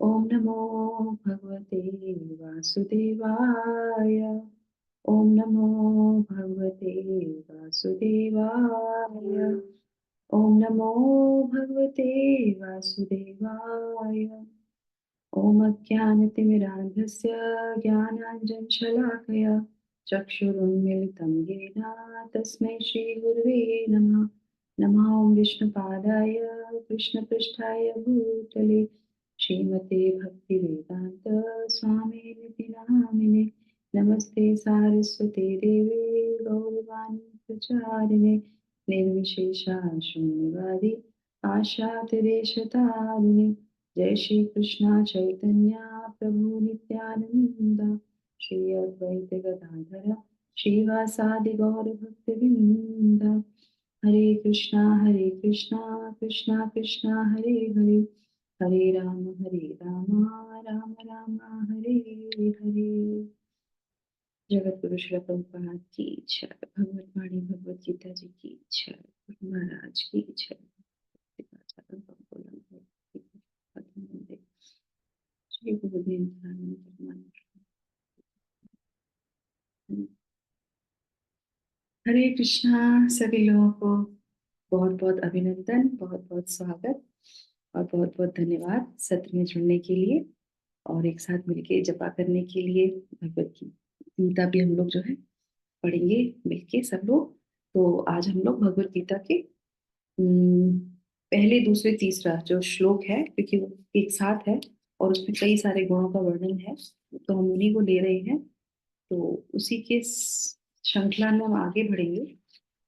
ओम नमो भगवते वासुदेवाय। ओम नमो भगवते वासुदेवाय। ओम नमो भगवते वासुदेवाय। ओम अज्ञानतिमिरान्धस्य ज्ञानाञ्जनशलाकया चक्षुरुन्मिलितं येन तस्मै श्रीगुरुवे नमः। नमः ओं विष्णुपादाय कृष्णपृष्ठाय भूतले श्रीमते भक्तिवेदान्त स्वामिनिति नामिने। नमस्ते सारस्वते देवे गौरवाणी प्रचारिणे निर्विशेषा शून्यवादी आशातिरेशतारिणे। जय श्री कृष्णा चैतन्य प्रभु नित्यानंद श्री अद्वैत गदाधर श्रीवासादि गौर भक्तवृंद। हरे कृष्णा कृष्णा कृष्णा हरे हरे, हरे राम राम राम हरे हरे। जगत गुरु श्री प्रभुपाद की जय। भगवत वाणी भगवत गीता जी की जय। गुरु महाराज की जय। श्री गुरुदेव हरे कृष्णा। सभी लोगों को बहुत बहुत अभिनंदन, बहुत बहुत स्वागत और बहुत बहुत धन्यवाद सत्र में जुड़ने के लिए और एक साथ मिलके जपा करने के लिए। भगवत गीता भी हम लोग जो है पढ़ेंगे मिलके सब लोग। तो आज हम लोग भगवत गीता के पहले दूसरे तीसरा जो श्लोक है, क्योंकि वो एक साथ है और उसमें कई सारे गुणों का वर्णन है, तो हम उन्हीं को ले रहे हैं। तो उसी के श्रृंखला में हम आगे बढ़ेंगे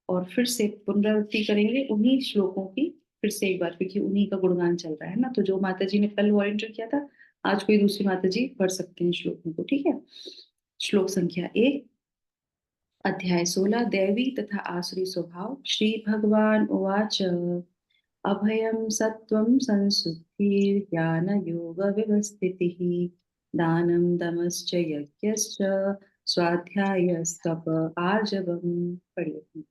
और फिर से पुनरावृत्ति करेंगे उन्हीं श्लोकों की फिर से एक बार, क्योंकि उन्हीं का गुणगान चल रहा है ना। तो जो माता जी ने कल वॉलंटियर किया था, आज कोई दूसरी माता जी पढ़ सकते हैं श्लोकों को, ठीक है। श्लोक संख्या 1, अध्याय 16, दैवी तथा आसुरी स्वभाव। श्री भगवान उवाच अभयं सत्त्वं संशुद्धिर्ज्ञान योग व्यवस्थितिः दानं दमश्च यज्ञश्च स्वाध्यायस्तप आर्जवम्। पढ़िए।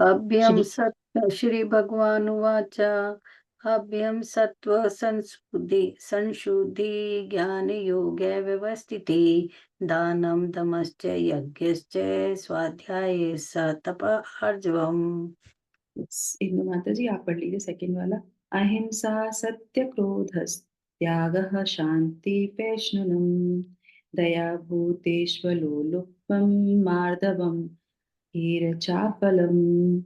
अभ्यं श्री सत्व श्री भगवान उवाच अभ्यं सत्व संशुद्धि ज्ञान योग व्यवस्थिति दानं दमश्च यज्ञश्च स्वाध्याय तप आर्जवम्। इंदु माता जी आप पढ़ लीजिए सेकंड वाला। अहिंसा सत्य क्रोध त्यागः शांति पैशुनम् दया भूतेष्वलो लुप्तम् मार्दवम् हीरचापलम्।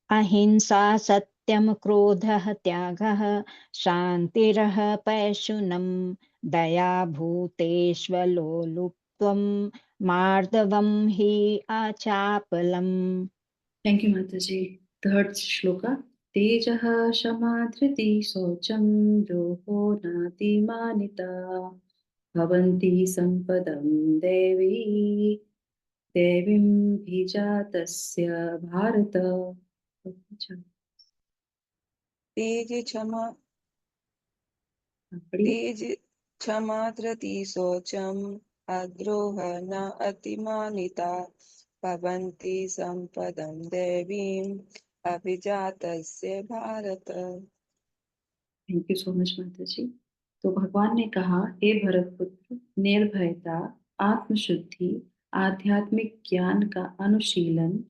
अहिंसा सत्यं क्रोधः त्यागः शान्तिरः पैशुनं दया भूतेष्वलोलुप्त्वं मार्दवं हि आचापलम्। थैंक यू माता जी। थर्ड श्लोका। तेजः क्षमा धृति शौचं द्रोहो नातिमानिता भवन्ति सम्पदं देवी देवीं भिजातस्य भारत। अच्छा, तेज क्षमा पढ़िए। तेज क्षमा धृति शौचम अद्रोह न अतिमानिता भवन्ति संपदं देवीं अभिजातस्य Bharat. Thank you so much माता जी। तो भगवान ने कहा, हे भरत पुत्र, निर्भयता, आत्मशुद्धि, आध्यात्मिक ज्ञान का अनुशीलन,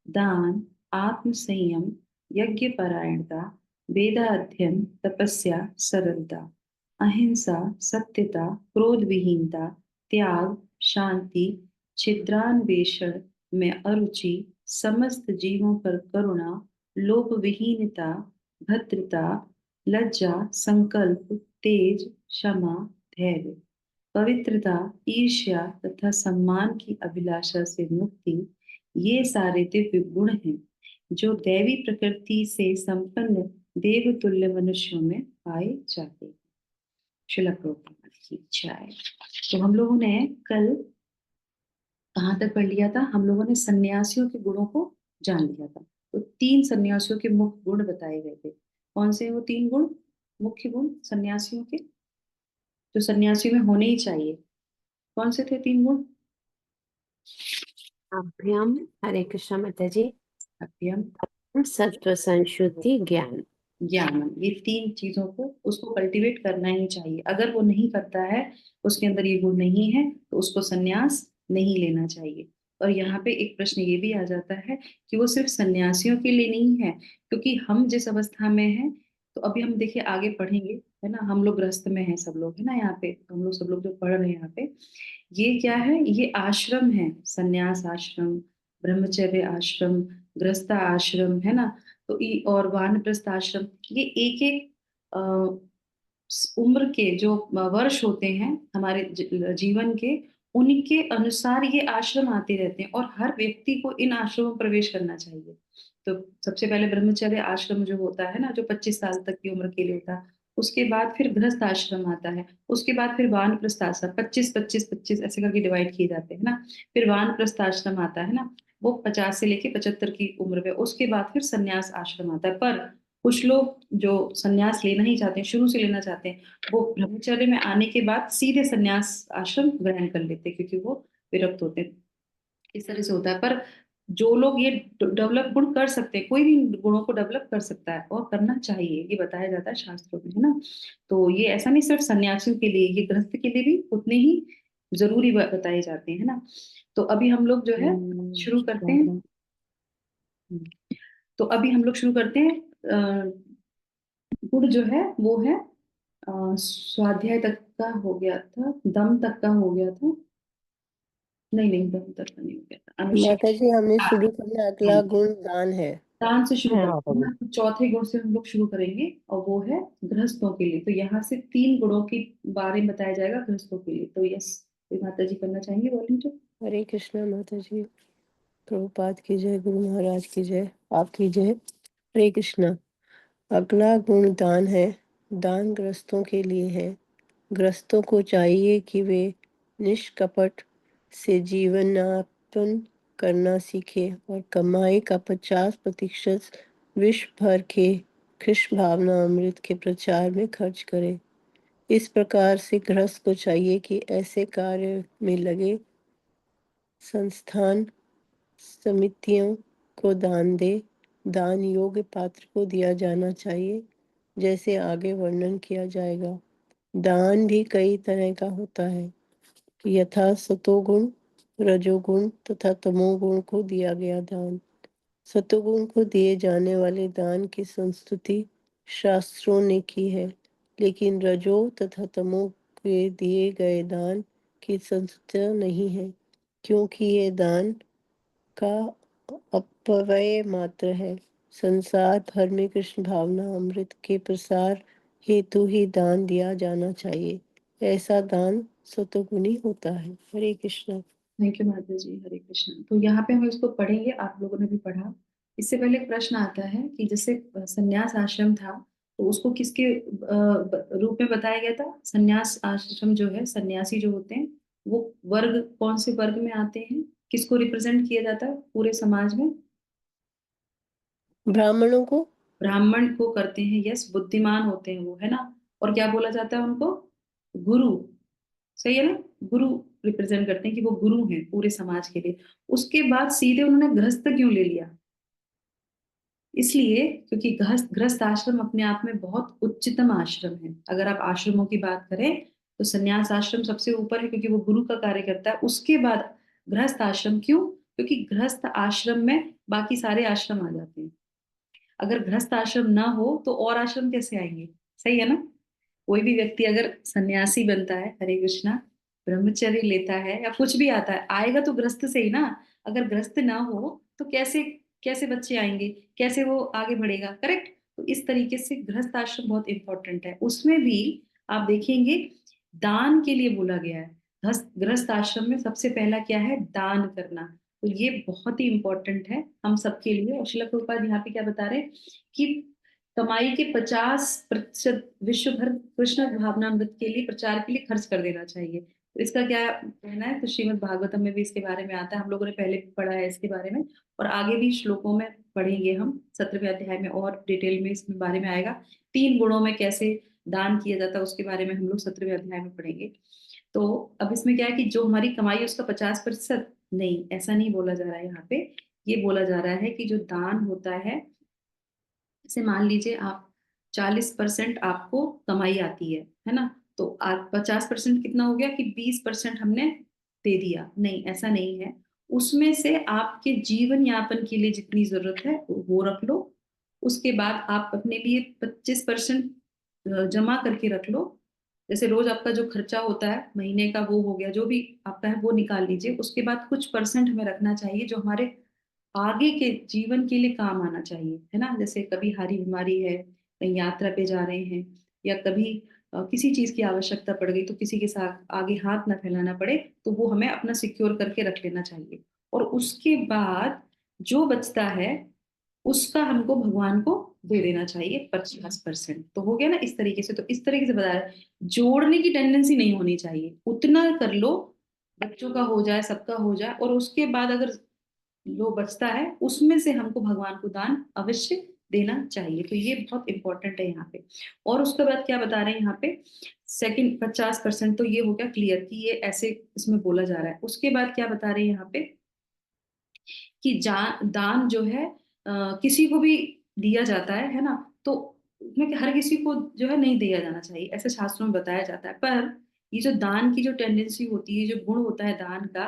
दान, आत्म संयम, यज्ञ परायणता, वेदाध्ययन, तपस्या, सरलता, अहिंसा, सत्यता, क्रोध विहीनता, त्याग, शांति, छिद्रान्वेषण में अरुचि, समस्त जीवों पर करुणा, लोभ विहीनता, भद्रता, लज्जा, संकल्प, तेज, क्षमा, धैर्य, पवित्रता, ईर्ष्या तथा सम्मान की अभिलाषा से मुक्ति, ये सारे दिव्य गुण हैं जो दैवी प्रकृति से संपन्न देवतुल्य मनुष्यों में पाए जाते हैं। श्रील प्रभुपाद की जय। तो हम लोगों ने कल कहाँ तक पढ़ लिया था? हम लोगों ने सन्यासियों के गुणों को जान लिया था। तो 3 सन्यासियों के मुख्य गुण बताए गए थे। कौन से वो 3 गुण, मुख्य गुण सन्यासियों के, जो सन्यासियों में होने ही चाहिए? कौन से थे 3 गुण? अभ्यम, हरे कृष्ण माता जी, अभ्यम, सत्व संशुद्धि ज्ञान। ज्ञान, ये 3 चीजों को उसको कल्टीवेट करना ही चाहिए। अगर वो नहीं करता है, उसके अंदर ये गुण नहीं है, तो उसको संन्यास नहीं लेना चाहिए। और यहाँ पे एक प्रश्न ये भी आ जाता है कि वो सिर्फ सन्यासियों के लिए नहीं है, क्योंकि हम जिस अवस्था में हैं, तो अभी हम देखिए आगे पढ़ेंगे, है ना, हम लोग गृहस्थ में हैं सब लोग, है ना, यहाँ पे हम लोग सब लोग जो पढ़ रहे हैं यहाँ पे, ये क्या है, ये आश्रम है, सन्यास आश्रम, ब्रह्मचर्य आश्रम, गृहस्थ आश्रम, है ना। तो और वानप्रस्थ आश्रम, ये एक एक उम्र के जो वर्ष होते हैं हमारे जीवन के, उनके अनुसार ये आश्रम आते रहते हैं, और हर व्यक्ति को इन आश्रमों में प्रवेश करना चाहिए। तो सबसे पहले ब्रह्मचर्य आश्रम जो होता है ना, जो 25 साल तक की उम्र के लिए होता है, उसके बाद फिर गृहस्थ आश्रम आता है, उसके बाद फिर वानप्रस्थ आश्रम, 25 25 25 ऐसे करके डिवाइड किए जाते हैं ना। फिर वानप्रस्थ आश्रम आता है ना, वो 50 से लेके 75 की उम्र में, उसके बाद फिर संन्यास आश्रम आता है। पर कुछ लोग जो संन्यास लेना ही चाहते हैं, शुरू से लेना चाहते हैं, वो ब्रह्मचर्य में आने के बाद सीधे संन्यास आश्रम ग्रहण कर लेते हैं, क्योंकि वो विरक्त होते हैं। इस तरह से होता है। पर जो लोग ये डेवलप गुण कर सकते हैं, कोई भी गुणों को डेवलप कर सकता है और करना चाहिए, ये बताया जाता है शास्त्रों में, है ना। तो ये ऐसा नहीं सिर्फ सन्यासियों के लिए, ये गृहस्थ के लिए भी उतने ही जरूरी बताए जाते हैं, है ना। तो अभी हम लोग जो है शुरू करते हैं। तो अभी हम लोग शुरू करते हैं। गुण जो है वो है, स्वाध्याय तक का हो गया था, दम तक का हो गया था, नहीं नहीं दम तक का नहीं हो गया था, माता जी हमने हाँ, शुरू करना, अगला गुण दान है। दान से शुरू हाँ, करते हैं ना, तो चौथे गुण से हम लोग शुरू करेंगे, और वो है गृहस्थों के लिए। तो यहाँ से 3 गुणों के बारे में बताया जाएगा गृहस्थों के लिए। तो यस, माता जी करना चाहेंगे वॉलंटियर। हरे कृष्णा माता जी, प्रभुपाद की जय, गुरु महाराज की जय, आपकी जय। हरे कृष्णा। अगला गुण दान है। दान ग्रस्तों के लिए है। ग्रस्तों को चाहिए कि वे निष्कपट से जीवनापन करना सीखे और कमाई का 50% विश्व भर के कृष्ण भावना अमृत के प्रचार में खर्च करे। इस प्रकार से गृहस्थ को चाहिए कि ऐसे कार्य में लगे संस्थान समितियों को दान दे। दान योग्य पात्र को दिया जाना चाहिए, जैसे आगे वर्णन किया जाएगा। दान भी कई तरह का होता है, यथा सतोगुण, रजोगुण तथा तमोगुण को दिया गया दान। सतोगुण को दिए जाने वाले दान की संस्तुति शास्त्रों ने की है, लेकिन रजो तथा तमो के दिए गए दान की संस्तुति नहीं है, क्योंकि ये दान का अपव्यय मात्र है। संसार भर में कृष्ण भावना अमृत के प्रसार हेतु ही दान दिया जाना चाहिए। ऐसा दान सतोगुणी होता है। हरे कृष्ण। थैंक यू माता जी, हरे कृष्ण। तो यहाँ पे हम इसको पढ़ेंगे, आप लोगों ने भी पढ़ा। इससे पहले एक प्रश्न आता है कि जैसे संन्यास आश्रम था, तो उसको किसके रूप में बताया गया था। संन्यास आश्रम जो है, सन्यासी जो होते हैं, वो वर्ग कौन से वर्ग में आते हैं, किसको रिप्रेजेंट किया जाता है पूरे समाज में। ब्राह्मणों को। ब्राह्मण को करते हैं, यस, बुद्धिमान होते हैं वो, है ना। और क्या बोला जाता है उनको, गुरु, सही है ना, गुरु रिप्रेजेंट करते हैं कि वो गुरु हैं पूरे समाज के लिए। उसके बाद सीधे उन्होंने गृहस्थ क्यों ले लिया, इसलिए क्योंकि गृहस्थ गृहस्थ आश्रम अपने आप में बहुत उच्चतम आश्रम है। अगर आप आश्रमों की बात करें, तो संन्यास आश्रम सबसे ऊपर है, क्योंकि वो गुरु का कार्य करता है। उसके बाद गृहस्थ आश्रम, क्यों, क्योंकि गृहस्थ आश्रम में बाकी सारे आश्रम आ जाते हैं। अगर गृहस्थ आश्रम ना हो तो और आश्रम कैसे आएंगे, सही है ना। कोई भी व्यक्ति अगर सन्यासी बनता है, हरे कृष्णा, ब्रह्मचर्य लेता है या कुछ भी आता है, आएगा तो गृहस्थ से ही ना। अगर गृहस्थ ना हो तो कैसे कैसे बच्चे आएंगे, कैसे वो आगे बढ़ेगा, करेक्ट। तो इस तरीके से गृहस्थ आश्रम बहुत इंपॉर्टेंट है। उसमें भी आप देखेंगे दान के लिए बोला गया है। गृहस्थ आश्रम में सबसे पहला क्या है, दान करना। तो ये बहुत ही इंपॉर्टेंट है हम सबके लिए। और श्रील प्रभुपाद यहाँ पे क्या बता रहे हैं कि कमाई के 50% विश्व भर कृष्ण भावनामृत के लिए प्रचार के लिए खर्च कर देना चाहिए। तो इसका क्या कहना है, तो श्रीमद् भागवतम में भी इसके बारे में आता है, हम लोगों ने पहले पढ़ा है इसके बारे में, और आगे भी श्लोकों में पढ़ेंगे हम 17वें अध्याय में, और डिटेल में इसमें बारे में आएगा। 3 गुणों में कैसे दान किया जाता है उसके बारे में हम लोग 17वें अध्याय में पढ़ेंगे। तो अब इसमें क्या है कि जो हमारी कमाई है उसका 50%, नहीं, ऐसा नहीं बोला जा रहा है यहाँ पे। ये बोला जा रहा है कि जो दान होता है, जैसे मान लीजिए आप 40% आपको कमाई आती है ना, तो 50% कितना हो गया कि 20% हमने दे दिया। नहीं, ऐसा नहीं है। उसमें से आपके जीवन यापन के लिए जितनी जरूरत है वो रख लो। उसके बाद आप अपने लिए 25% जमा करके रख लो। जैसे रोज आपका जो खर्चा होता है महीने का, वो हो गया, जो भी आपका है वो निकाल लीजिए। उसके बाद कुछ परसेंट हमें रखना चाहिए जो हमारे आगे के जीवन के लिए काम आना चाहिए, है ना। जैसे कभी हारी बीमारी है, कहीं यात्रा पे जा रहे हैं, या कभी किसी चीज की आवश्यकता पड़ गई तो किसी के साथ आगे हाथ ना फैलाना पड़े, तो वो हमें अपना सिक्योर करके रख लेना चाहिए। और उसके बाद जो बचता है उसका हमको भगवान को दे देना चाहिए 50%। तो हो गया ना इस तरीके से। तो इस तरीके से बता रहा है, जोड़ने की टेंडेंसी नहीं होनी चाहिए, उतना कर लो, बच्चों का हो जाए, सबका हो जाए, और उसके बाद अगर जो बचता है उसमें से हमको भगवान को दान अवश्य देना चाहिए। तो ये बहुत इंपॉर्टेंट है यहाँ पे। और उसके बाद क्या बता रहे हैं यहाँ पे, सेकंड 50%, तो ये हो गया क्लियर कि ये ऐसे इसमें बोला जा रहा है। उसके बाद क्या बता रहे हैं यहाँ पे कि दान जो है किसी को भी दिया जाता है ना, तो उसमें हर किसी को जो है नहीं दिया जाना चाहिए, ऐसे शास्त्रों में बताया जाता है। पर ये जो दान की जो टेंडेंसी होती है, जो गुण होता है दान का,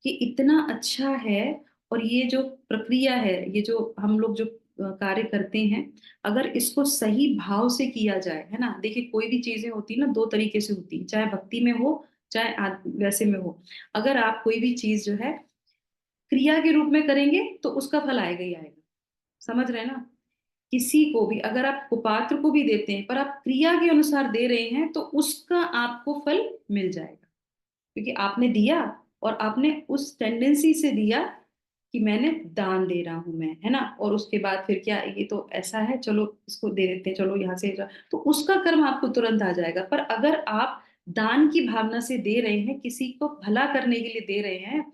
ये इतना अच्छा है। और ये जो प्रक्रिया है, ये जो हम लोग जो कार्य करते हैं, अगर इसको सही भाव से किया जाए, है ना। देखिए कोई भी चीजें होती है ना, दो तरीके से होती है, चाहे भक्ति में हो चाहे वैसे में हो। अगर आप कोई भी चीज जो है क्रिया के रूप में करेंगे तो उसका फल आएगा ही आएगा। समझ रहे हैं ना। किसी को भी अगर आप कुपात्र को भी देते हैं पर आप क्रिया के अनुसार दे रहे हैं तो उसका आपको फल मिल जाएगा, क्योंकि आपने दिया और आपने उस टेंडेंसी से दिया कि मैंने दान दे रहा हूं मैं, है ना। और उसके बाद फिर क्या, ये तो ऐसा है, चलो इसको दे देते हैं, चलो यहाँ से तो उसका कर्म आपको तुरंत आ जाएगा। पर अगर आप दान की भावना से दे रहे हैं, किसी को भला करने के लिए दे रहे हैं,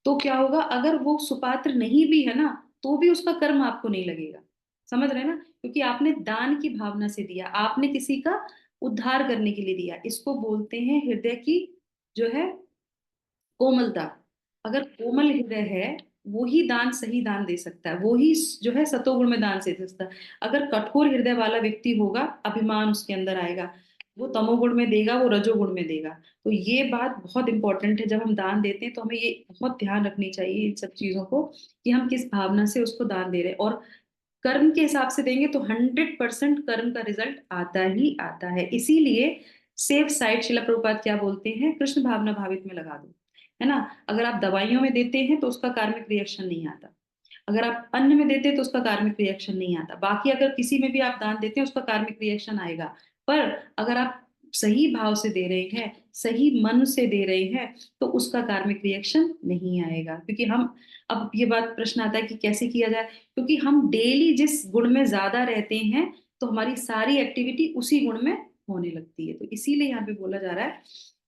तो क्या होगा, अगर वो सुपात्र नहीं भी है ना, तो भी उसका कर्म आपको नहीं लगेगा। समझ रहे हैं ना, क्योंकि आपने दान की भावना से दिया, आपने किसी का उद्धार करने के लिए दिया। इसको बोलते हैं हृदय की जो है कोमलता। अगर कोमल हृदय है, वो ही दान, सही दान दे सकता है, वो ही जो है सतोगुण में दान दे सकता है। अगर कठोर हृदय वाला व्यक्ति होगा, अभिमान उसके अंदर आएगा, वो तमोगुण में देगा, वो रजोगुण में देगा। तो ये बात बहुत इंपॉर्टेंट है। जब हम दान देते हैं तो हमें ये बहुत ध्यान रखनी चाहिए इन सब चीजों को, कि हम किस भावना से उसको दान दे रहे हैं। और कर्म के हिसाब से देंगे तो 100% कर्म का रिजल्ट आता ही आता है। इसीलिए सेफ साइड शिला प्रभुपाद क्या बोलते हैं, कृष्ण भावना भावित में लगा दो, है ना। अगर आप दवाइयों में देते हैं तो उसका कार्मिक रिएक्शन नहीं आता, अगर आप अन्न में देते हैं तो उसका कार्मिक रिएक्शन नहीं आता। बाकी अगर किसी में भी आप दान देते हैं उसका कार्मिक रिएक्शन आएगा। पर अगर आप सही भाव से दे रहे हैं, सही मन से दे रहे हैं, तो उसका कार्मिक रिएक्शन नहीं आएगा। क्योंकि हम, अब ये बात प्रश्न आता है कि कैसे किया जाए, क्योंकि हम डेली जिस गुण में ज्यादा रहते हैं तो हमारी सारी एक्टिविटी उसी गुण में होने लगती है। तो इसीलिए यहाँ पे बोला जा रहा है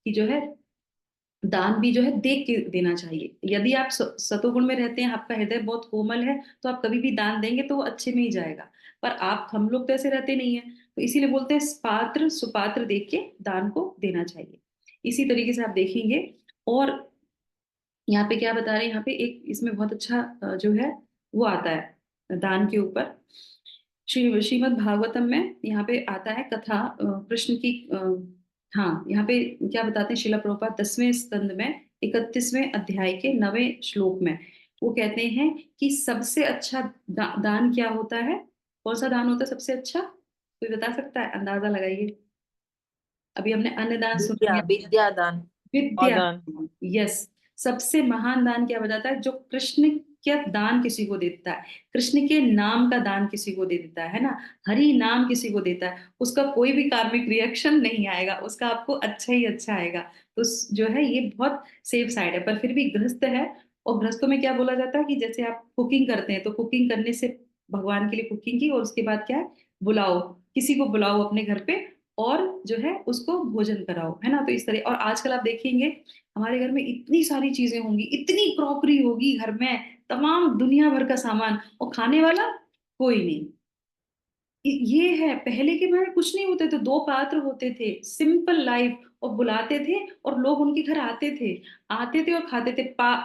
कि जो है दान भी जो है देख के देना चाहिए। यदि आप सतोगुण में रहते हैं, आपका हृदय बहुत कोमल है, तो आप कभी भी दान देंगे तो वो अच्छे में ही जाएगा। पर आप, हम लोग तो ऐसे रहते नहीं है, तो इसीलिए बोलते हैं पात्र सुपात्र देख के दान को देना चाहिए। इसी तरीके से आप देखेंगे। और यहाँ पे क्या बता रहे हैं, यहाँ पे एक इसमें बहुत अच्छा जो है वो आता है दान के ऊपर। श्रीमद् भागवतम में यहाँ पे आता है कथा कृष्ण की। हाँ, यहाँ पे क्या बताते हैं शिला प्रभुपाद 10वें स्कंद में 31वें अध्याय के 9वें श्लोक में, वो कहते हैं कि सबसे अच्छा दान क्या होता है। कौन सा दान होता है सबसे अच्छा, कोई बता सकता है, अंदाजा लगाइए। अभी हमने अन्न दान सुन विद्या लिया, विद्या दान और विद्या। दान। यस, सबसे महान दान क्या बताता है, जो कृष्ण क्या दान किसी को दे देता है, कृष्ण के नाम का दान किसी को दे देता है ना, हरि नाम किसी को देता है, उसका कोई भी कार्मिक रिएक्शन नहीं आएगा, उसका आपको अच्छा ही अच्छा आएगा। तो जो है ये बहुत सेफ साइड है। पर फिर भी गृहस्थ है, और गृहस्थों में क्या बोला जाता है कि जैसे आप कुकिंग करते हैं तो कुकिंग करने से भगवान के लिए कुकिंग की, और उसके बाद क्या है, बुलाओ, किसी को बुलाओ अपने घर पे, और जो है उसको भोजन कराओ, है ना। तो इस तरह, और आजकल आप देखेंगे हमारे घर में इतनी सारी चीजें होंगी, इतनी क्रॉकरी होगी घर में, तमाम दुनिया भर का सामान, और खाने वाला कोई नहीं। ये है, पहले के में कुछ नहीं होते थे, दो पात्र होते थे, सिंपल लाइफ, और बुलाते थे और लोग उनके घर आते थे और खाते थे।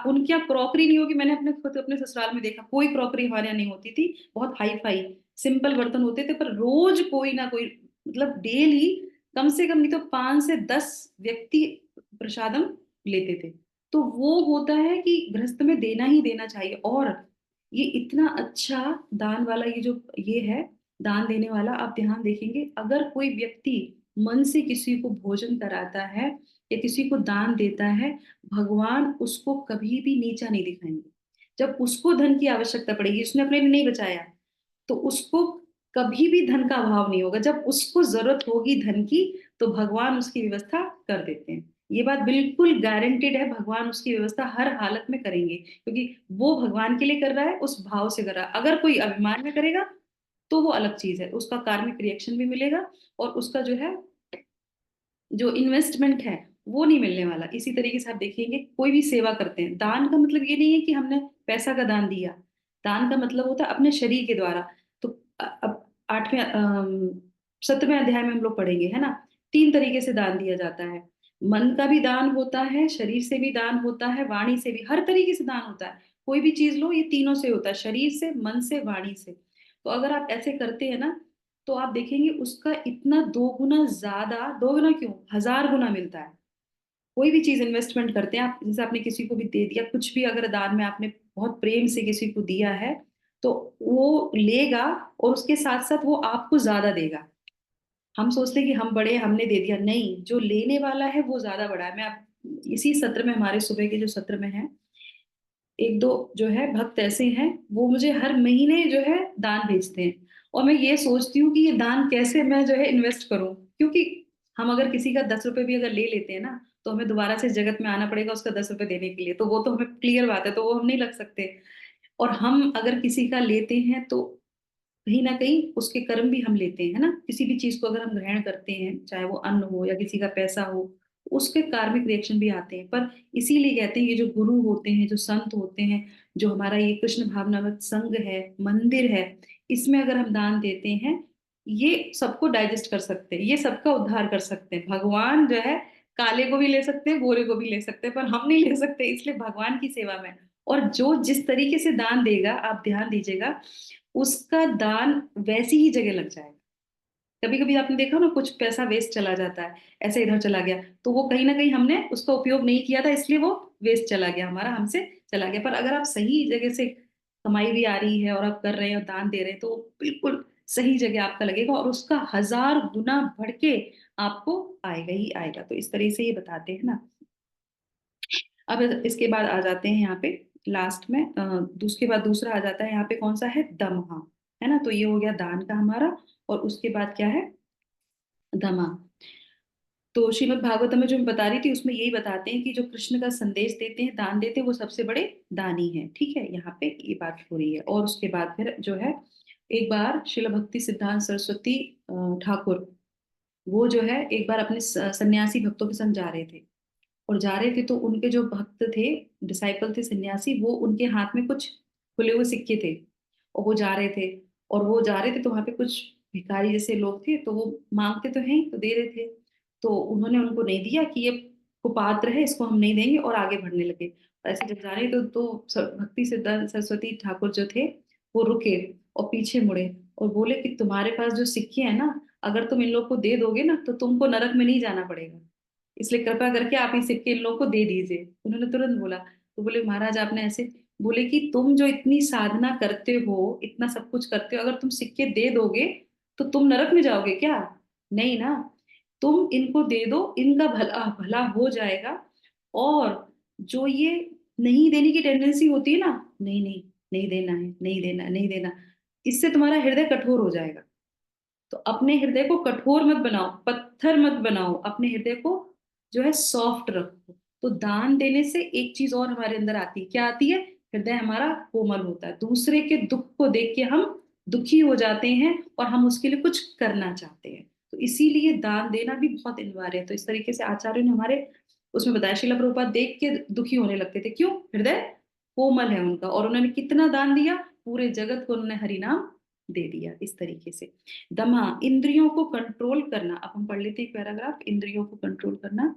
उनके यहाँ क्रॉकरी नहीं होगी। मैंने अपने खुद अपने ससुराल में देखा, कोई क्रॉकरी हमारे यहाँ नहीं होती थी, बहुत हाई फाई सिंपल बर्तन होते थे, पर रोज कोई ना कोई, मतलब डेली कम से कम नहीं तो 5 से 10 व्यक्ति प्रसादम लेते थे। तो वो होता है कि गृहस्थ में देना ही देना चाहिए। और ये इतना अच्छा दान वाला, ये जो ये है दान देने वाला, आप ध्यान देखेंगे, अगर कोई व्यक्ति मन से किसी को भोजन कराता है या किसी को दान देता है, भगवान उसको कभी भी नीचा नहीं दिखाएंगे। जब उसको धन की आवश्यकता पड़ेगी, उसने अपने लिए नहीं बचाया, तो उसको कभी भी धन का अभाव नहीं होगा। जब उसको जरूरत होगी धन की, तो भगवान उसकी व्यवस्था कर देते हैं। ये बात बिल्कुल गारंटेड है, भगवान उसकी व्यवस्था हर हालत में करेंगे, क्योंकि वो भगवान के लिए कर रहा है, उस भाव से कर रहा है। अगर कोई अभिमान में करेगा तो वो अलग चीज है, उसका कार्मिक रिएक्शन भी मिलेगा, और उसका जो है जो इन्वेस्टमेंट है वो नहीं मिलने वाला। इसी तरीके से आप देखेंगे, कोई भी सेवा करते हैं, दान का मतलब ये नहीं है कि हमने पैसा का दान दिया। दान का मतलब होता है अपने शरीर के द्वारा। तो अब 7वें अध्याय में हम लोग पढ़ेंगे, है ना, 3 तरीके से दान दिया जाता है। मन का भी दान होता है, शरीर से भी दान होता है, वाणी से भी, हर तरीके से दान होता है। कोई भी चीज लो, ये तीनों से होता है, शरीर से, मन से, वाणी से। तो अगर आप ऐसे करते हैं ना, तो आप देखेंगे उसका इतना 2 गुना ज्यादा, 2 गुना क्यों, 1000 गुना मिलता है। कोई भी चीज इन्वेस्टमेंट करते हैं आप, जैसे आपने किसी को भी दे दिया कुछ भी, अगर दान में आपने बहुत प्रेम से किसी को दिया है, तो वो लेगा, और उसके साथ साथ वो आपको ज्यादा देगा। हम सोचते हैं कि हम बड़े हैं, हमने दे दिया, नहीं, जो लेने वाला है वो ज्यादा बड़ा है। मैं आप इसी सत्र में, हमारे सुबह के जो सत्र में है, एक दो जो है भक्त ऐसे हैं, वो मुझे हर महीने जो है दान भेजते हैं। और मैं ये सोचती हूँ कि ये दान कैसे मैं जो है इन्वेस्ट करूं, क्योंकि हम अगर किसी का 10 रुपए भी अगर ले लेते हैं ना, तो हमें दोबारा से इस जगत में आना पड़ेगा उसका 10 रुपए देने के लिए, तो वो तो हमें क्लियर बात है, तो वो हम नहीं लग सकते। और हम अगर किसी का लेते हैं, तो कहीं ना कहीं उसके कर्म भी हम लेते हैं, है ना। किसी भी चीज को अगर हम ग्रहण करते हैं, चाहे वो अन्न हो या किसी का पैसा हो, उसके कार्मिक रिएक्शन भी आते हैं। पर इसीलिए कहते हैं, ये जो गुरु होते हैं, जो संत होते हैं, जो हमारा ये कृष्ण भावनामत संघ है, मंदिर है, इसमें अगर हम दान देते हैं, ये सबको डाइजेस्ट कर सकते हैं, ये सबका उद्धार कर सकते हैं। भगवान जो है काले को भी ले सकते हैं, गोरे को भी ले सकते हैं, पर हम नहीं ले सकते, इसलिए भगवान की सेवा में। और जो जिस तरीके से दान देगा, आप ध्यान दीजिएगा, उसका दान वैसी ही जगह लग जाएगा। कभी कभी आपने देखा ना, कुछ पैसा वेस्ट चला जाता है, ऐसे इधर चला गया, तो वो कहीं ना कहीं हमने उसका उपयोग नहीं किया था, इसलिए वो वेस्ट चला गया, हमारा हमसे चला गया। पर अगर आप सही जगह से, कमाई भी आ रही है और आप कर रहे हैं और दान दे रहे हैं, तो बिल्कुल सही जगह आपका लगेगा, और उसका 1000 गुना बढ़ के आपको आएगा ही आएगा। तो इस तरह से ये बताते हैं ना। अब इसके बाद आ जाते हैं यहाँ पे लास्ट में, उसके बाद दूसरा आ जाता है यहाँ पे, कौन सा है, दमहा, है ना। तो ये हो गया दान का हमारा, और उसके बाद क्या है, दमा। तो श्रीमद् भागवतम में जो मैं बता रही थी, उसमें यही बताते हैं कि जो कृष्ण का संदेश देते हैं, दान देते हैं, वो सबसे बड़े दानी हैं। ठीक है, यहाँ पे ये बात हो रही है। और उसके बाद फिर जो है, एक बार शिल भक्ति सिद्धांत सरस्वती ठाकुर, वो जो है एक बार अपने सन्यासी भक्तों के संग जा रहे थे, और जा रहे थे तो उनके जो भक्त थे, डिसाइपल थे, सन्यासी, वो उनके हाथ में कुछ खुले हुए सिक्के थे, और वो जा रहे थे, और वो जा रहे थे तो वहां पे कुछ भिखारी जैसे लोग थे, तो वो मांगते तो हैं, तो दे रहे थे। तो उन्होंने उनको नहीं दिया कि ये कुपात्र है, इसको हम नहीं देंगे, और आगे बढ़ने लगे। ऐसे जब जा रहे तो भक्ति सिद्धांत सरस्वती ठाकुर जो थे, वो रुके और पीछे मुड़े, और बोले कि तुम्हारे पास जो सिक्के हैं ना, अगर तुम इन लोग को दे दोगे ना, तो तुमको नरक में नहीं जाना पड़ेगा, इसलिए कृपा करके आप ये सिक्के इन लोगों को दे दीजिए। उन्होंने तुरंत बोला। तो बोले महाराज आपने ऐसे, बोले कि तुम जो इतनी साधना करते हो, इतना सब कुछ करते हो, अगर तुम सिक्के दे दोगे तो तुम नरक में जाओगे क्या? नहीं ना। तुम इनको दे दो, इनका भला भला हो जाएगा। और जो ये नहीं देने की टेंडेंसी होती है ना, नहीं नहीं, नहीं देना है, नहीं देना, नहीं देना, इससे तुम्हारा हृदय कठोर हो जाएगा। तो अपने हृदय को कठोर मत बनाओ, पत्थर मत बनाओ, अपने हृदय को जो है सॉफ्ट रखो। तो दान देने से एक चीज और हमारे अंदर आती है, क्या आती है, हृदय हमारा कोमल होता है, दूसरे के दुख को देख के हम दुखी हो जाते हैं, और हम उसके लिए कुछ करना चाहते हैं। तो इसीलिए दान देना भी बहुत अनिवार्य है। तो इस तरीके से आचार्यों ने हमारे उसमें बताया, शिला प्रभुपाद देख के दुखी होने लगते थे, क्यों, हृदय कोमल है उनका, और उन्होंने कितना दान दिया, पूरे जगत को उन्होंने हरि नाम दे दिया। इस तरीके से दमा, इंद्रियों को कंट्रोल करना। अब हम पढ़ लेते हैं एक पैराग्राफ, इंद्रियों को कंट्रोल करना,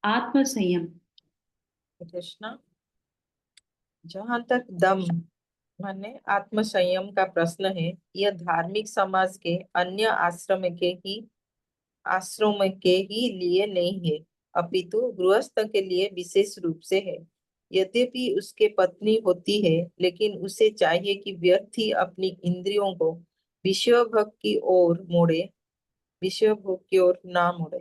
आत्म संयम। कृष्णा, जहाँ तक दम माने आत्म संयम का प्रश्न है। यह धार्मिक समाज के अन्य आश्रम के ही लिए नहीं है, अपितु गृहस्थ के लिए विशेष रूप से है। यद्यपि उसके पत्नी होती है, लेकिन उसे चाहिए कि व्यक्ति अपनी इंद्रियों को विषय भोग की ओर मोड़े, विषय भोग की ओर ना मोड़े।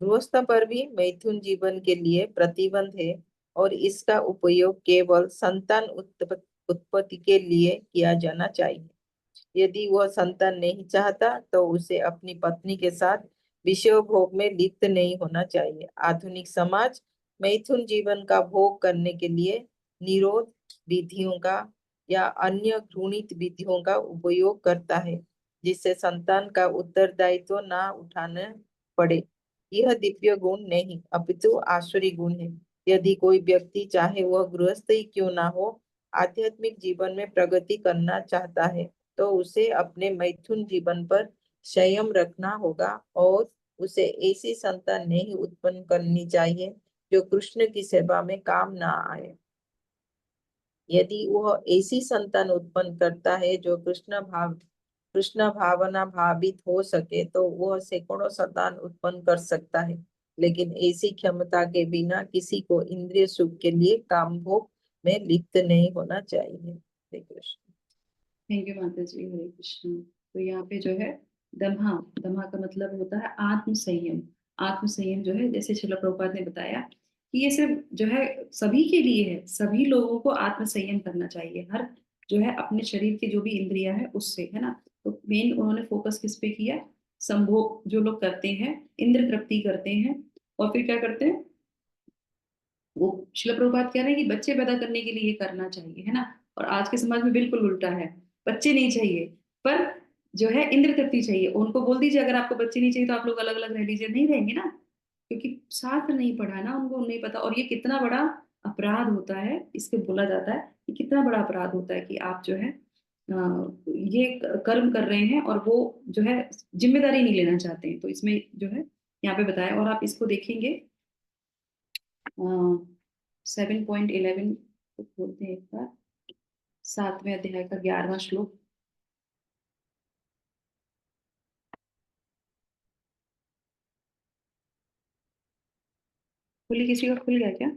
गृहस्थ पर भी मैथुन जीवन के लिए प्रतिबंध है, और इसका उपयोग केवल संतान उत्पत्ति के लिए किया जाना चाहिए। यदि वह संतान नहीं चाहता तो उसे अपनी पत्नी के साथ विषय भोग में लिप्त नहीं होना चाहिए। आधुनिक समाज मैथुन जीवन का भोग करने के लिए निरोध विधियों का या अन्य घृणित विधियों का उपयोग करता है, जिससे संतान का उत्तरदायित्व ना उठाना पड़े। यह दिव्य गुण नहीं, अपितु आसुरी गुण है। यदि कोई व्यक्ति, चाहे वह गृहस्थ ही क्यों ना हो, आध्यात्मिक जीवन में प्रगति करना चाहता है, तो उसे अपने मैथुन जीवन पर संयम रखना होगा, और उसे ऐसी संतान नहीं उत्पन्न करनी चाहिए जो कृष्ण की सेवा में काम ना आए। यदि वह ऐसी संतान उत्पन्न करता है जो कृष्ण भावना भावित हो सके, तो वह सैकड़ों संतान उत्पन्न कर सकता है। लेकिन ऐसी क्षमता के बिना किसी को इंद्रिय सुख के लिए काम भोग में लिप्त नहीं होना चाहिए। हरे कृष्ण। थैंक यू माता जी। हरे कृष्ण। तो यहाँ पे जो है दम्हा, दम्हा का मतलब होता है आत्म संयम। आत्म संयम जो है, जैसे श्रील प्रभुपाद ने बताया कि ये सिर्फ जो है सभी के लिए है, सभी लोगों को आत्म संयम करना चाहिए। हर जो है अपने शरीर की जो भी इंद्रिया है उससे, है ना। तो मेन उन्होंने फोकस किस पे किया? संभोग जो लोग करते हैं, इंद्र तृप्ति करते हैं, और फिर क्या करते हैं, वो शिल प्रभुपाद कह रहे हैं कि बच्चे पैदा करने के लिए ये करना चाहिए, है ना। और आज के समाज में बिल्कुल उल्टा है, बच्चे नहीं चाहिए, पर जो है इंद्र तृप्ति चाहिए। उनको बोल दीजिए अगर आपको बच्चे नहीं चाहिए तो आप लोग अलग अलग रह लीजिए, नहीं रहेंगे ना, क्योंकि शास्त्र नहीं पढ़ा ना, उनको नहीं पता। और ये कितना बड़ा अपराध होता है, इसके बोला जाता है कि कितना बड़ा अपराध होता है कि आप जो है ये कर्म कर रहे हैं और वो जो है जिम्मेदारी नहीं लेना चाहते हैं। तो इसमें जो है यहाँ पे बताया, और आप इसको देखेंगे 7.11 को खोलते हैं एक बार, 7वें अध्याय का 11वां श्लोक। खुली, किसी का खुल गया क्या?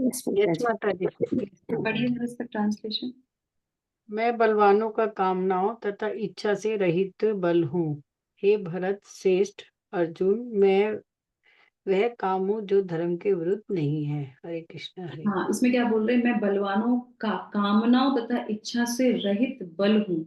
यस माता जी। पढ़िए जरा इसका ट्रांसलेशन। मैं बलवानों का कामनाओं तथा इच्छा से रहित बल हूँ। हे भरत श्रेष्ठ अर्जुन, मैं वह काम हूँ जो धर्म के विरुद्ध नहीं है। हरे कृष्ण। हरे हाँ, इसमें क्या बोल रहे हैं? मैं बलवानों का कामनाओं तथा इच्छा से रहित बल हूँ,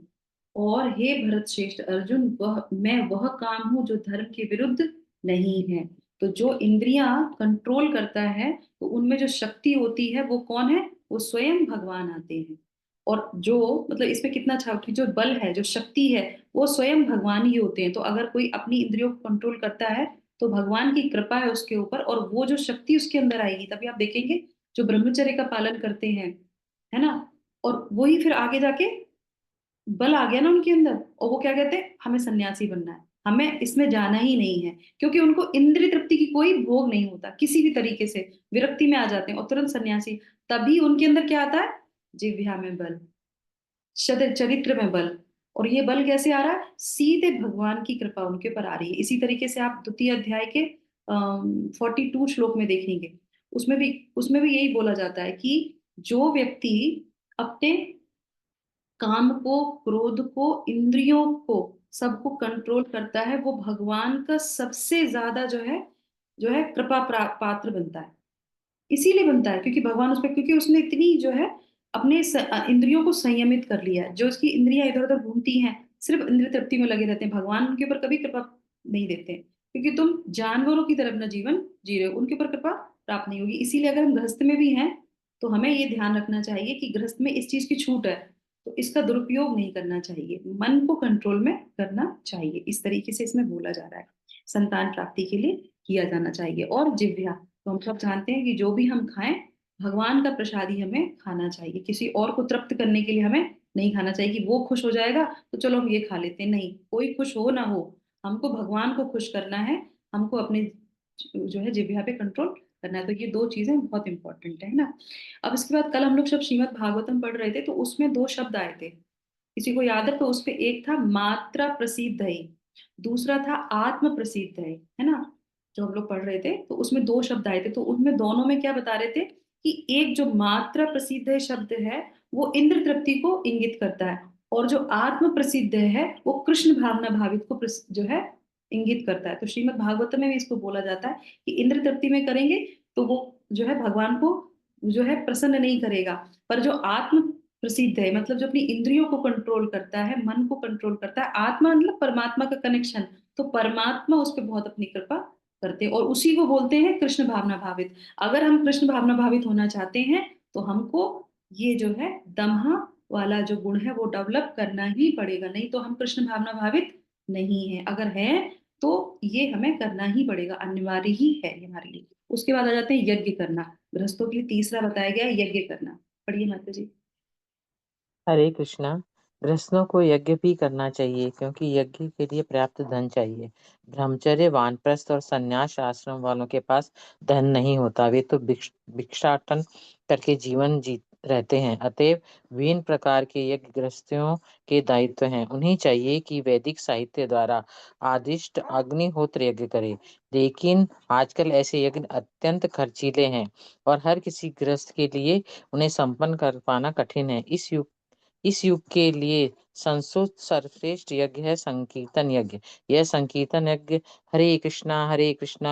और हे भरत श्रेष्ठ अर्जुन, मैं वह काम हूँ जो धर्म के विरुद्ध नहीं है। तो जो इंद्रियां कंट्रोल करता है, तो उनमें जो शक्ति होती है वो कौन है? वो स्वयं भगवान आते हैं। और जो मतलब इसमें कितना अच्छा कि जो बल है, जो शक्ति है, वो स्वयं भगवान ही होते हैं। तो अगर कोई अपनी इंद्रियों को कंट्रोल करता है तो भगवान की कृपा है उसके ऊपर, और वो जो शक्ति उसके अंदर आएगी, तभी आप देखेंगे जो ब्रह्मचर्य का पालन करते हैं, है ना, और वही फिर आगे जाके बल आ गया ना उनके अंदर, और वो क्या कहते हैं, हमें सन्यासी बनना है, हमें इसमें जाना ही नहीं है, क्योंकि उनको इंद्रिय तृप्ति की कोई भोग नहीं होता किसी भी तरीके से, विरक्ति में आ जाते हैं और तुरंत सन्यासी। तभी उनके अंदर क्या आता है? जिह्वा में बल, चरित्र में बल। और ये बल कैसे आ रहा है? सीधे भगवान की कृपा उनके ऊपर आ रही है। इसी तरीके से आप द्वितीय अध्याय के 42 श्लोक में देखेंगे, उसमें भी यही बोला जाता है कि जो व्यक्ति अपने काम को, क्रोध को, इंद्रियों को, सबको कंट्रोल करता है, वो भगवान का सबसे ज्यादा जो है कृपा पात्र बनता है। इसीलिए बनता है क्योंकि भगवान उस पर, क्योंकि उसने इतनी जो है अपने इंद्रियों को संयमित कर लिया है। जो उसकी इंद्रियां इधर उधर घूमती हैं, सिर्फ इंद्रिय तृप्ति में लगे रहते हैं, भगवान उनके ऊपर कभी कृपा नहीं देते हैं, क्योंकि तुम जानवरों की तरह अपना जीवन जी रहे हो, उनके ऊपर कृपा प्राप्त नहीं होगी। इसीलिए अगर हम गृहस्थ में भी हैं तो हमें ये ध्यान रखना चाहिए कि गृहस्थ में इस चीज की छूट है, तो इसका दुरुपयोग नहीं करना चाहिए, मन को कंट्रोल में करना चाहिए। इस तरीके से इसमें बोला जा रहा है, संतान प्राप्ति के लिए किया जाना चाहिए। और जिह्वा, तो हम सब जानते हैं कि जो भी हम खाएं, भगवान का प्रसाद ही हमें खाना चाहिए, किसी और को तृप्त करने के लिए हमें नहीं खाना चाहिए कि वो खुश हो जाएगा तो चलो हम ये खा लेते हैं। नहीं, कोई खुश हो ना हो, हमको भगवान को खुश करना है, हमको अपने जो है जिह्वा पे कंट्रोल करना है। तो ये दो चीजें बहुत इंपॉर्टेंट है ना। अब इसके बाद कल हम लोग जब श्रीमद् भागवतम पढ़ रहे थे तो उसमें दो शब्द आए थे, किसी को याद है? तो उसपे एक था मात्रा प्रसिद्ध है, दूसरा था आत्म प्रसिद्ध है ना। जो हम लोग पढ़ रहे थे तो उसमें दो शब्द आए थे, तो उनमें दोनों में क्या बता रहे थे कि एक जो मात्रा प्रसिद्ध है शब्द है वो इंद्र तृप्ति को इंगित करता है, और जो आत्म प्रसिद्ध है वो कृष्ण भावना भावित को जो है इंगित करता है। तो श्रीमद् भागवत में भी इसको बोला जाता है कि इंद्र तृप्ति में करेंगे तो वो जो है भगवान को जो है प्रसन्न नहीं करेगा, पर जो आत्म प्रसिद्ध है मतलब जो अपनी इंद्रियों को कंट्रोल करता है, मन को कंट्रोल करता है, आत्मा मतलब परमात्मा का कनेक्शन, तो परमात्मा उस पर बहुत अपनी कृपा करते हैं और उसी को बोलते हैं कृष्ण भावना भावित। अगर हम कृष्ण भावना भावित होना चाहते हैं तो हमको ये जो है दम्हा वाला जो गुण है वो डेवलप करना ही पड़ेगा, नहीं तो हम कृष्ण भावना भावित नहीं है। अगर है तो ये हमें करना ही पड़ेगा, अनिवार्य ही है ये हमारे लिए। उसके बाद आ जाते हैं यज्ञ करना। गृहस्थों के लिए तीसरा बताया गया है यज्ञ करना। पढ़िए माता जी। हरे कृष्णा। गृहस्थों को यज्ञ भी करना चाहिए क्योंकि यज्ञ के लिए पर्याप्त धन चाहिए। ब्रह्मचर्य, वानप्रस्थ और संन्यास आश्रम वालों के पास धन नहीं होता, वे तो भिक्षाटन करके जीवन जी रहते हैं। अतएव विभिन्न प्रकार के यज्ञ गृहस्थियों के दायित्व हैं। उन्हें चाहिए कि वैदिक साहित्य द्वारा आदिष्ट अग्निहोत्र यज्ञ करें, लेकिन आजकल ऐसे यज्ञ अत्यंत खर्चीले हैं और हर किसी गृहस्थ के लिए उन्हें संपन्न कर पाना कठिन है। इस युग के लिए संस्कृत सर्वश्रेष्ठ यज्ञ है संकीर्तन यज्ञ। यह संकीर्तन यज्ञ हरे कृष्णा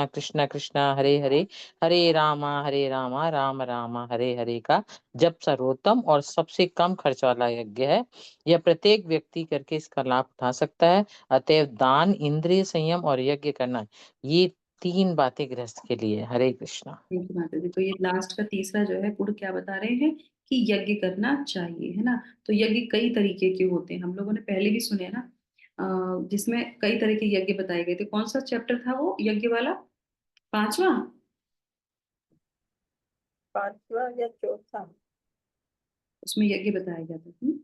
कृष्णा कृष्णा हरे हरे, हरे रामा राम राम हरे हरे का जब सर्वोत्तम और सबसे कम खर्च वाला यज्ञ है। यह प्रत्येक व्यक्ति करके इसका लाभ उठा सकता है। अतएव दान, इंद्रिय संयम और यज्ञ करना, ये तीन बातें गृहस्थ के लिए। हरे कृष्णा। थैंक यू माता जी। तो ये लास्ट का तीसरा जो है गुण क्या बता रहे हैं कि यज्ञ करना चाहिए, है ना। तो यज्ञ कई तरीके के होते हैं, हम लोगों ने पहले भी सुने ना, जिसमें कई तरह के यज्ञ बताए गए थे। कौन सा चैप्टर था वो यज्ञ वाला? पांचवा? पांचवा या चौथा? उसमें यज्ञ बताया गया था।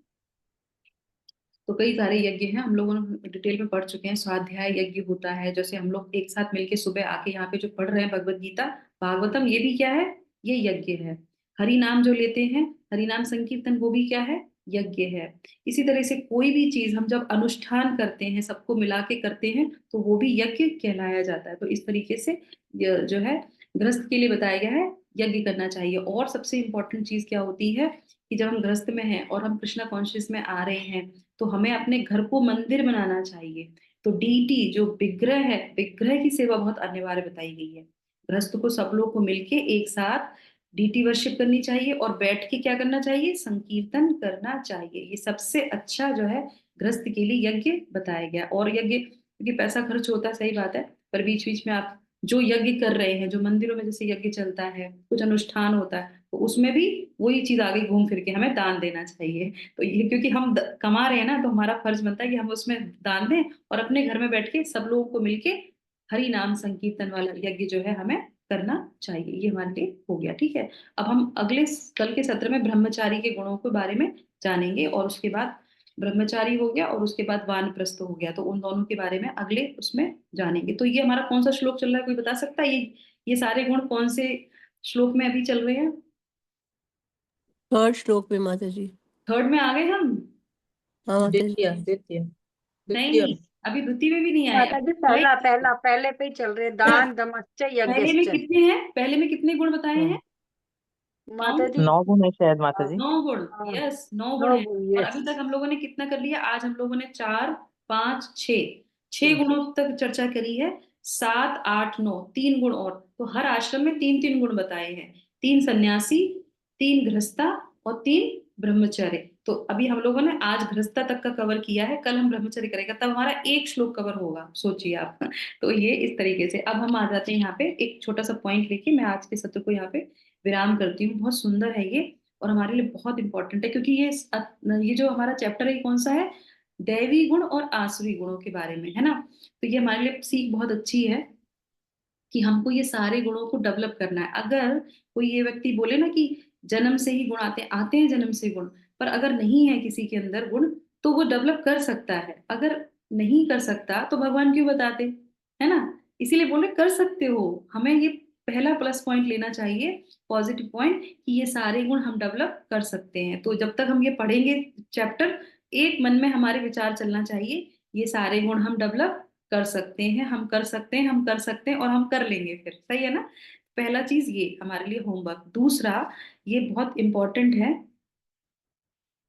तो कई सारे यज्ञ हैं, हम लोगों ने डिटेल में पढ़ चुके हैं। स्वाध्याय यज्ञ होता है, जैसे हम लोग एक साथ मिलके सुबह आके यहाँ पे जो पढ़ रहे हैं भगवत गीता भागवतम, ये भी क्या है? ये यज्ञ है। हरि नाम जो लेते हैं, हरि नाम संकीर्तन, वो भी क्या है? यज्ञ है। इसी तरह से कोई भी चीज हम जब अनुष्ठान करते हैं, सबको मिला के करते हैं, तो वो भी यज्ञ कहलाया जाता है। तो इस तरीके से जो है गृहस्थ के लिए बताया गया है यज्ञ करना चाहिए। और सबसे इंपॉर्टेंट चीज क्या होती है कि जब हम गृहस्थ में हैं और हम कृष्णा कॉन्शियस में आ रहे हैं तो हमें अपने घर को मंदिर बनाना चाहिए। तो डीटी जो विग्रह है, विग्रह की सेवा बहुत अनिवार्य बताई गई है। गृहस्थ को सब लोग को मिलके एक साथ डीटी वर्शिप करनी चाहिए और बैठ के क्या करना चाहिए? संकीर्तन करना चाहिए। ये सबसे अच्छा जो है गृहस्थ के लिए यज्ञ बताया गया। और यज्ञ क्योंकि पैसा खर्च होता है, सही बात है, पर बीच बीच में आप जो यज्ञ कर रहे हैं, जो मंदिरों में जैसे यज्ञ चलता है, कुछ अनुष्ठान होता है, तो उसमें भी वही चीज आगे घूम फिर के हमें दान देना चाहिए। तो ये क्योंकि हम कमा रहे हैं ना, तो हमारा फर्ज बनता है कि हम उसमें दान दें और अपने घर में बैठ के सब लोगों को मिलके हरि नाम संकीर्तन वाला यज्ञ जो है हमें करना चाहिए। ये हमारे लिए हो गया, ठीक है। अब हम अगले कल के सत्र में ब्रह्मचारी के गुणों के बारे में जानेंगे, और उसके बाद ब्रह्मचारी हो गया और उसके बाद वानप्रस्थ हो गया, तो उन दोनों के बारे में अगले उसमें जानेंगे। तो ये हमारा कौन सा श्लोक चल रहा है, कोई बता सकता है? ये सारे गुण कौन से श्लोक में अभी चल रहे हैं? थर्ड श्लोक में माता जी। थर्ड में आ गए हम? हाँ माता जी। द्वितीय द्वितीय नहीं, द्वितीय। अभी द्वितीय में भी नहीं आए। माता जी पहले पे ही चल रहे, दान दमश्च पहले में यज्ञश्च। कितने हैं? पहले में कितने गुण बताए हैं? माता जी 9 गुण है शायद माता जी। 9 गुण। हाँ, यस, 9 गुण 9 है। गुण, और यस। अभी तक हम लोगों ने कितना कर लिया? आज हम लोगों ने 4, 5, 6 गुणों तक चर्चा करी है। 7, 8, 9, 3 गुण और। तो हर आश्रम में 3-3 गुण बताए हैं। 3 सन्यासी, 3 गृहस्था और 3 ब्रह्मचर्य। तो अभी हम लोगों ने आज गृहस्था तक का कवर किया है, कल हम ब्रह्मचर्य करेंगे, तब हमारा एक श्लोक कवर होगा, सोचिए आप। तो ये इस तरीके से अब हम आ जाते हैं यहाँ पे एक छोटा सा पॉइंट लेके, मैं आज के सत्र को यहाँ पे विराम करती हूँ। बहुत सुंदर है ये और हमारे लिए बहुत इंपॉर्टेंट है, क्योंकि ये जो हमारा चैप्टर है, ये कौन सा है? दैवी गुण और आसुरी गुणों के बारे में, है ना। तो ये हमारे लिए सीख बहुत अच्छी है कि हमको ये सारे गुणों को डेवलप करना है। अगर कोई ये व्यक्ति बोले ना कि जन्म से ही गुण आते हैं जन्म से गुण, पर अगर नहीं है किसी के अंदर गुण तो वो डेवलप कर सकता है। अगर नहीं कर सकता तो भगवान क्यों बताते, है ना। इसीलिए बोले कर सकते हो। हमें ये पहला प्लस पॉइंट लेना चाहिए, पॉजिटिव पॉइंट, कि ये सारे गुण हम डेवलप कर सकते हैं। तो जब तक हम ये पढ़ेंगे चैप्टर, एक मन में हमारे विचार चलना चाहिए, ये सारे गुण हम डेवलप कर सकते हैं, हम कर सकते हैं, हम कर सकते हैं, और हम कर लेंगे फिर। सही है ना? पहला चीज ये हमारे लिए होमवर्क। दूसरा, ये बहुत इंपॉर्टेंट है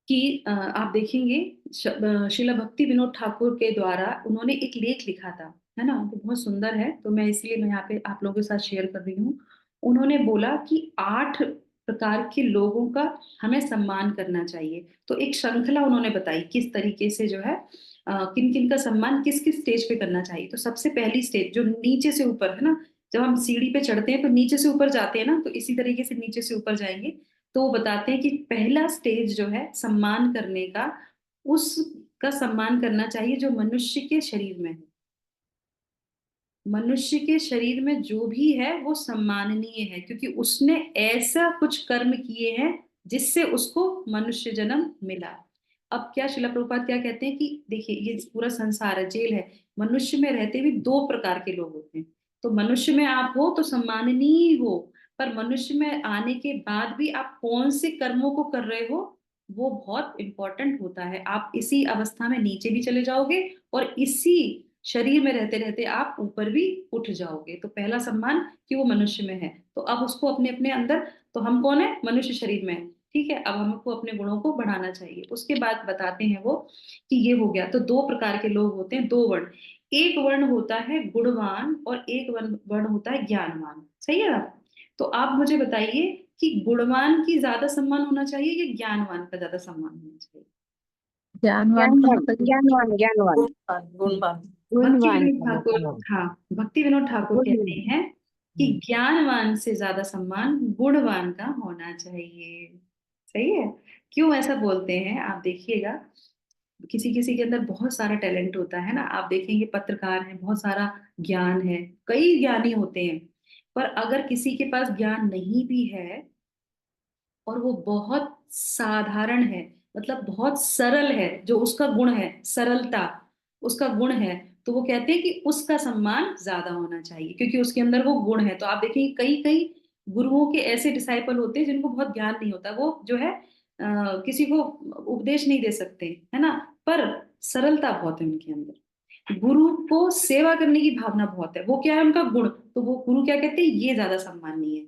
कि आप देखेंगे शिला भक्ति विनोद ठाकुर के द्वारा उन्होंने एक लेख लिखा था, है ना, वो बहुत सुंदर है, तो मैं इसलिए मैं यहाँ पे आप लोगों के साथ शेयर कर रही हूँ। उन्होंने बोला कि 8 प्रकार के लोगों का हमें सम्मान करना चाहिए। तो एक श्रृंखला उन्होंने बताई किस तरीके से जो है किन किन का सम्मान किस किस स्टेज पे करना चाहिए। तो सबसे पहली स्टेज जो नीचे से ऊपर है ना, जब हम सीढ़ी पे चढ़ते हैं तो नीचे से ऊपर जाते हैं ना, तो इसी तरीके से नीचे से ऊपर जाएंगे। तो वो बताते हैं कि पहला स्टेज जो है सम्मान करने का, उसका सम्मान करना चाहिए जो मनुष्य के शरीर में है। मनुष्य के शरीर में जो भी है वो सम्माननीय है, क्योंकि उसने ऐसा कुछ कर्म किए हैं जिससे उसको मनुष्य जन्म मिला। अब क्या शिला प्रभुपाद क्या कहते हैं कि देखिए ये पूरा संसार है, जेल है, मनुष्य में रहते भी 2 प्रकार के लोग होते हैं। तो मनुष्य में आप हो तो सम्माननीय हो, पर मनुष्य में आने के बाद भी आप कौन से कर्मों को कर रहे हो वो बहुत इंपॉर्टेंट होता है। आप इसी अवस्था में नीचे भी चले जाओगे और इसी शरीर में रहते रहते आप ऊपर भी उठ जाओगे। तो पहला सम्मान कि वो मनुष्य में है, तो अब उसको अपने अपने अंदर, तो हम कौन है? मनुष्य शरीर में है, ठीक है। अब हमको अपने गुणों को बढ़ाना चाहिए। उसके बाद बताते हैं वो कि ये हो गया, तो 2 प्रकार के लोग होते हैं, 2 वर्ण। एक वर्ण होता है गुणवान और एक वर्ण होता है ज्ञानवान। सही है ना? तो आप मुझे बताइए कि गुणवान की ज्यादा सम्मान होना चाहिए या ज्ञानवान का ज्यादा सम्मान होना चाहिए? ज्ञानवान का मतलब ज्ञानवान ज्ञानवान गुणवान। भक्ति गुणवान विनोद का ठाकुर, मतलब हाँ, भक्ति विनोद ठाकुर कहते हैं कि ज्ञानवान से ज्यादा सम्मान गुणवान का होना चाहिए। सही है? क्यों ऐसा बोलते हैं आप देखिएगा, किसी किसी के अंदर बहुत सारा टैलेंट होता है ना, आप देखेंगे पत्रकार हैं, बहुत सारा ज्ञान है, कई ज्ञानी होते हैं, पर अगर किसी के पास ज्ञान नहीं भी है और वो बहुत साधारण है, मतलब बहुत सरल है, जो उसका गुण है सरलता, उसका गुण है, तो वो कहते हैं कि उसका सम्मान ज्यादा होना चाहिए, क्योंकि उसके अंदर वो गुण है। तो आप देखेंगे कई कई गुरुओं के ऐसे डिसाइपल होते हैं जिनको बहुत ज्ञान नहीं होता, वो जो है किसी को उपदेश नहीं दे सकते, है ना, पर सरलता बहुत है उनके अंदर, गुरु को सेवा करने की भावना बहुत है, वो क्या है उनका गुण, तो वो गुरु क्या कहते हैं, ये ज्यादा सम्माननीय है।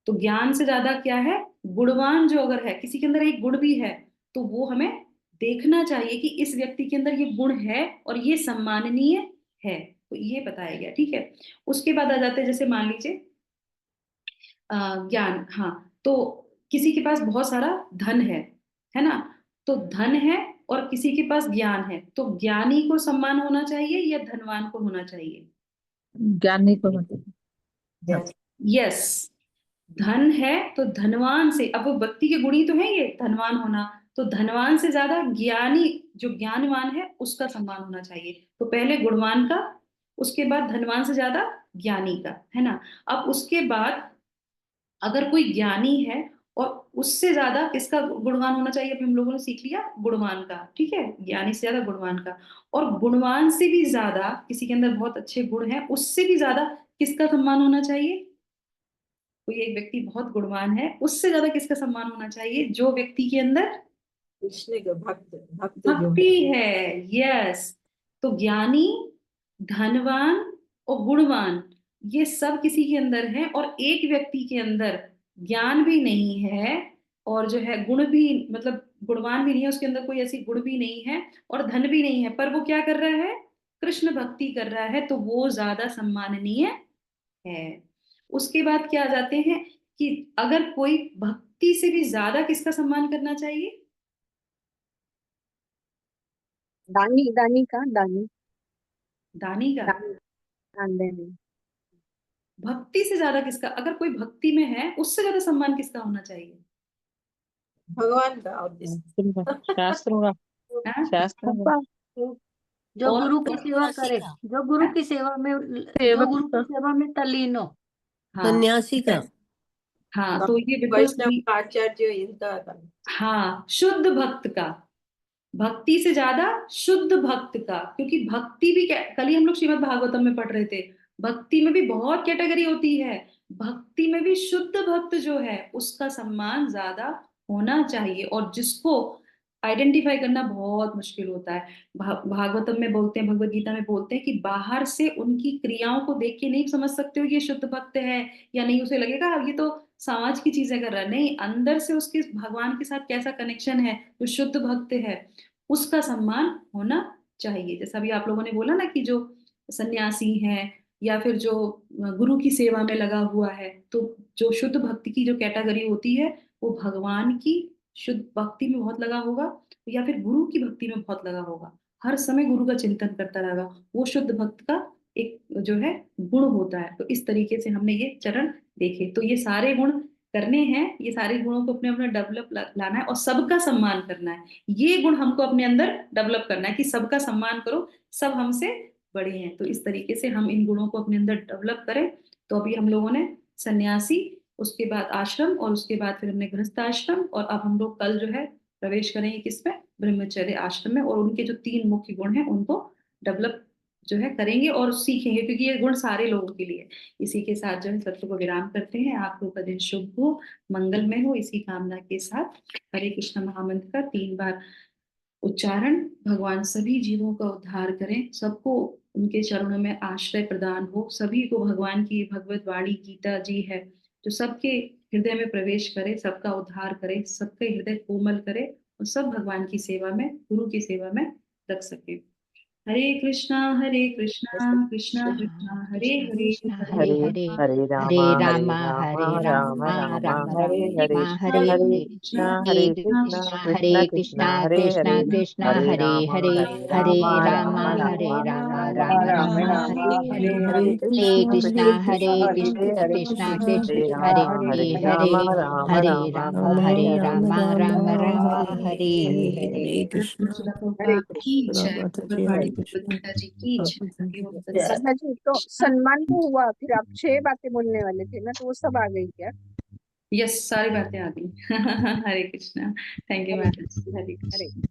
तो ज्ञान से ज्यादा क्या है, गुणवान जो अगर है, किसी के अंदर एक गुण भी है, तो वो हमें देखना चाहिए कि इस व्यक्ति के अंदर ये गुण है और ये सम्माननीय है। तो ये बताया गया, ठीक है। उसके बाद आ जाते हैं, जैसे मान लीजिए ज्ञान, हाँ, तो किसी के पास बहुत सारा धन है ना, तो धन है और किसी के पास ज्ञान है, तो ज्ञानी को सम्मान होना चाहिए या धनवान को होना चाहिए? ज्ञानी को मतलब यस, धन है तो धनवान से, अब वो व्यक्ति के गुण ही तो है ये धनवान होना, तो धनवान से ज्यादा ज्ञानी, जो ज्ञानवान है उसका सम्मान होना चाहिए। तो पहले गुणवान का, उसके बाद धनवान से ज्यादा ज्ञानी का, है ना। अब उसके बाद अगर कोई ज्ञानी है और उससे ज्यादा किसका गुणवान होना चाहिए, अभी हम लोगों ने सीख लिया गुणवान का, ठीक है, ज्ञानी से ज्यादा गुणवान का, और गुणवान से भी ज्यादा किसी के अंदर बहुत अच्छे गुण हैं, उससे भी ज्यादा किसका सम्मान होना चाहिए? कोई एक व्यक्ति बहुत गुणवान है, उससे ज्यादा किसका सम्मान होना चाहिए? जो व्यक्ति के अंदर कृष्ण के भक्त भक्त जो भक्ति है। यस, तो ज्ञानी, धनवान और गुणवान, ये सब किसी के अंदर है, और एक व्यक्ति के अंदर ज्ञान भी नहीं है और जो है गुण भी, मतलब गुणवान भी नहीं है, उसके अंदर कोई ऐसी गुण भी नहीं है और धन भी नहीं है, पर वो क्या कर रहा है? कृष्ण भक्ति कर रहा है, तो वो ज्यादा सम्माननीय है। उसके बाद क्या आ जाते हैं कि अगर कोई भक्ति से भी ज्यादा किसका सम्मान करना चाहिए? दानी दानी का दानी दानी का। दान दान देने। भक्ति से ज्यादा किसका, अगर कोई भक्ति में है उससे ज्यादा सम्मान किसका होना चाहिए? भगवान का और शास्त्रों का हाँ? शास्त्रों का जो और गुरु की सेवा करे, जो गुरु की सेवा में, जो गुरु की सेवा में तल्लीन हो। हाँ, सन्यासी का हाँ, तो ये बिल्कुल वैष्णव सही। आचार्य इनका हाँ, शुद्ध भक्त का, भक्ति से ज्यादा शुद्ध भक्त का, क्योंकि भक्ति भी क्या, कल ही हम लोग श्रीमद् भागवतम में पढ़ रहे थे, भक्ति में भी बहुत कैटेगरी होती है। भक्ति में भी शुद्ध भक्त जो है उसका सम्मान ज्यादा होना चाहिए, और जिसको आइडेंटिफाई करना बहुत मुश्किल होता है। भागवतम में बोलते हैं, भगवत गीता में बोलते हैं कि बाहर से उनकी क्रियाओं को देख के नहीं समझ सकते हो कि ये शुद्ध भक्त है या नहीं। उसे लगेगा ये तो समाज की चीजें कर रहा है, नहीं, अंदर से उसके भगवान के साथ कैसा कनेक्शन है, जो शुद्ध भक्त है उसका सम्मान होना चाहिए। जैसा भी आप लोगों ने बोला ना कि जो सन्यासी है या फिर जो गुरु की सेवा में लगा हुआ है, तो जो शुद्ध भक्ति की जो कैटेगरी होती है वो भगवान की शुद्ध भक्ति में बहुत लगा होगा या फिर गुरु की भक्ति में बहुत लगा होगा, हर समय गुरु का चिंतन करता रहेगा, वो शुद्ध भक्त का एक जो है गुण होता है। तो इस तरीके से हमने ये चरण देखे। तो ये सारे गुण करने हैं, ये सारे गुणों को अपने अपने डेवलप लाना है और सबका सम्मान करना है। ये गुण हमको अपने अंदर डेवलप करना है कि सबका सम्मान करो, सब हमसे बड़े हैं। तो इस तरीके से हम इन गुणों को अपने अंदर डेवलप करें। तो अभी हम लोगों ने सन्यासी, उसके बाद आश्रम, और उसके बाद फिर हमने गृहस्थ आश्रम, और अब हम लोग कल जो है प्रवेश करेंगे किसमें, ब्रह्मचर्य आश्रम में। और उनके जो 3 मुख्य गुण हैं उनको डेवलप जो है करेंगे और सीखेंगे, क्योंकि ये गुण सारे लोगों के लिए। इसी के साथ जो है सत्र को विराम करते हैं। आप लोगों का दिन शुभ हो, मंगलमय हो, इसी कामना के साथ हरे कृष्ण महामंत्र का 3 बार उच्चारण। भगवान सभी जीवों का उद्धार करें, सबको उनके चरणों में आश्रय प्रदान हो, सभी को भगवान की भगवत वाणी गीता जी है जो सबके हृदय में प्रवेश करे, सबका उद्धार करे, सबके हृदय कोमल करे और सब भगवान की सेवा में, गुरु की सेवा में रख सके। हरे कृष्णा कृष्णा कृष्णा हरे हरे, हरे हरे हरे रामा हरे राम रामा राम राम हरे हरे, हरे हरे हरे कृष्णा हरे कृष्णा कृष्णा हरे हरे, कृष्णा हरे हरे हरे राम हरे राम राम हरे हरे कृष्णा हरे कृष्णा कृष्णा हरे कृष्णा हरे हरे राम हरे राम हरे राम हरे राम राम हरे हरे। हरे हरे हरे कृष्ण। प्रभुपाद की जय, माता जी, भगवान हरे की कृष्ण। गीता जी की जय। हरि ओम तत्सत। श्रद्धा जी, तो सम्मान तो हुआ, फिर आप 6 बातें बोलने वाले थे ना, तो वो सब आ गई क्या? यस, सारी बातें आ गई। Hare Krishna. Thank you Hare ma'am. Krishna. Hare Hare Krishna.